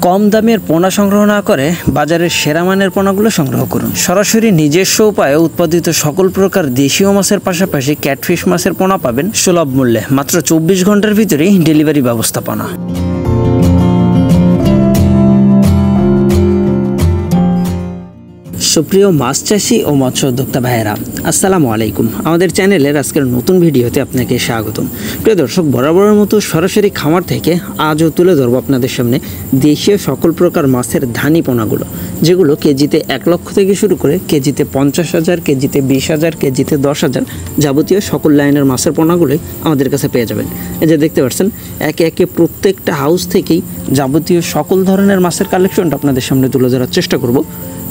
কম দামের পোনা সংগ্রহ না করে বাজারের সেরা মানের পোনাগুলো সংগ্রহ করুন। সরাসরি নিজস্ব উপায়ে উৎপাদিত সকল প্রকার দেশীয় মাছের পাশাপাশি ক্যাটফিশ মাছের পোনা পাবেন সুলভ মূল্যে। মাত্র 24 ঘন্টার ভিতরেই ডেলিভারি ব্যবস্থাপনা। সুপ্রিয় মাছ চাষি ও মৎস্য উদ্যোক্তা ভাইয়েরা, আসসালামু আলাইকুম। আমাদের চ্যানেলের আজকের নতুন ভিডিওতে আপনাকে স্বাগতম। প্রিয় দর্শক, বরাবরের মতো সরাসরি খামার থেকে আজও তুলে ধরবো আপনাদের সামনে দেশীয় সকল প্রকার মাছের ধানি পোনাগুলো, যেগুলো কেজিতে 1 লক্ষ থেকে শুরু করে কেজিতে 50,000, কেজিতে 20,000, কেজিতে 10,000 যাবতীয় সকল লাইনের মাছের পোনাগুলোই আমাদের কাছে পেয়ে যাবেন। এই যে দেখতে পাচ্ছেন, একে একে প্রত্যেকটা হাউস থেকেই যাবতীয় সকল ধরনের মাছের কালেকশনটা আপনাদের সামনে তুলে ধরার চেষ্টা করব।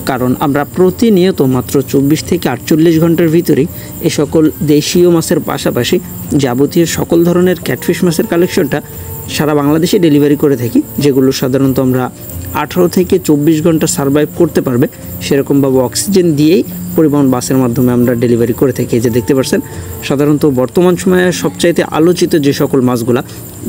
কারণ আমরা প্রতিনিয়ত মাত্র 24 থেকে 48 ঘন্টার ভিতরেই এই সকল দেশীয় মাছের পাশাপাশি যাবতীয় সকল ধরনের ক্যাটফিশ মাছের কালেকশনটা সারা বাংলাদেশে ডেলিভারি করে থাকি, যেগুলো সাধারণত আমরা 18 থেকে 24 ঘন্টা সার্ভাইভ করতে পারবে সেরকমভাবে অক্সিজেন দিয়েই পরিবহন বাসের মাধ্যমে আমরা ডেলিভারি করে থাকি। যে দেখতে পাচ্ছেন, সাধারণত বর্তমান সময়ে সবচাইতে আলোচিত যে সকল মাছগুলা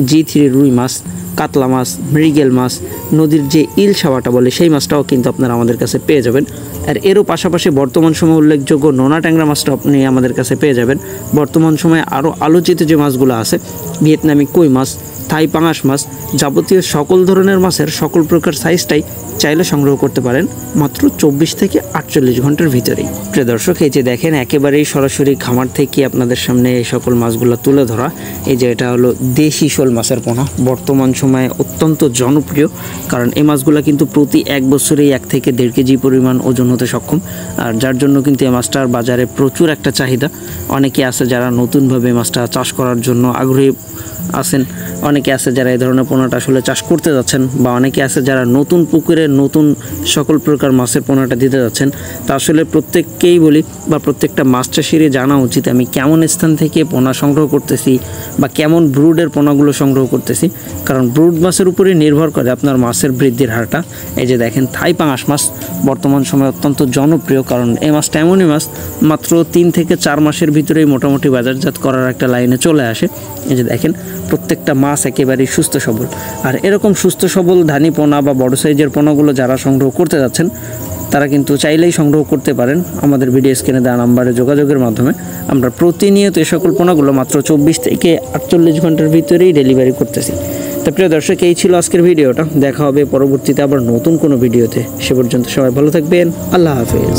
G3 রুই মাছ, কাতলা মাছ, মৃগেল মাছ, নদীর যে ইলশাওয়াটা বলে সেই মাছটাও কিন্তু আপনারা আমাদের কাছে পেয়ে যাবেন। আর এরও পাশাপাশি বর্তমান সময়ে উল্লেখযোগ্য নোনা ট্যাংরা মাছটা আপনি আমাদের কাছে পেয়ে যাবেন। বর্তমান সময়ে আরও আলোচিত যে মাছগুলো আছে, ভিয়েতনামি কই মাছ, থাই পাঙাশ মাছ, যাবতীয় সকল ধরনের মাছের সকল প্রকার সাইজটাই চাইলে সংগ্রহ করতে পারেন মাত্র 24 থেকে 48 ঘন্টার ভিতরেই। প্রিয় দর্শক, এই যে দেখেন, একেবারেই সরাসরি খামার থেকে আপনাদের সামনে এই সকল মাছগুলো তুলে ধরা। এই যে এটা হলো দেশি শোল মাছের পোনা, বর্তমান সময়ে অত্যন্ত জনপ্রিয়, কারণ এই মাছগুলো কিন্তু প্রতি 1 বছরেই 1 থেকে 1.5 কেজি পরিমাণ ওজন হতে সক্ষম। আর যার জন্য কিন্তু এই মাছটার বাজারে প্রচুর একটা চাহিদা। অনেকে আছে যারা নতুনভাবে মাছটা চাষ করার জন্য আগ্রহী আছেন, অনেকে আছে যারা এই ধরনের পোনাটা আসলে চাষ করতে যাচ্ছেন, বা অনেকে আছে যারা নতুন পুকুরে নতুন সকল প্রকার মাছের পোনাটা দিতে যাচ্ছেন। তা আসলে প্রত্যেককেই বলি, বা প্রত্যেকটা মাছ চাষিরই জানা উচিত আমি কেমন স্থান থেকে পোনা সংগ্রহ করতেছি বা কেমন ব্রুডের পোনাগুলো সংগ্রহ করতেছি, কারণ ব্রুড মাছের উপরেই নির্ভর করে আপনার মাছের বৃদ্ধির হারটা। এই যে দেখেন, থাই পাঙাশ মাছ বর্তমান সময়ে অত্যন্ত জনপ্রিয়, কারণ এই মাছটা এমনই মাছ মাত্র 3 থেকে 4 মাসের ভিতরেই মোটামুটি বাজারজাত করার একটা লাইনে চলে আসে। এই যে দেখেন, প্রত্যেকটা মাছ একেবারেই সুস্থ সবল। আর এরকম সুস্থ সবল ধানি পোনা বা বড় সাইজের পোনাগুলো যারা সংগ্রহ করতে যাচ্ছেন, তারা কিন্তু চাইলেই সংগ্রহ করতে পারেন আমাদের ভিডিও স্ক্রিনে দেওয়া নাম্বারে যোগাযোগের মাধ্যমে। আমরা প্রতিনিয়ত এই সকল পোনাগুলো মাত্র 24 থেকে 48 ঘন্টার ভিতরেই ডেলিভারি করতেছি। তো প্রিয় দর্শক, এই ছিল আজকের ভিডিওটা। দেখা হবে পরবর্তীতে আবার নতুন কোনো ভিডিওতে। সে পর্যন্ত সবাই ভালো থাকবেন। আল্লাহ হাফেজ।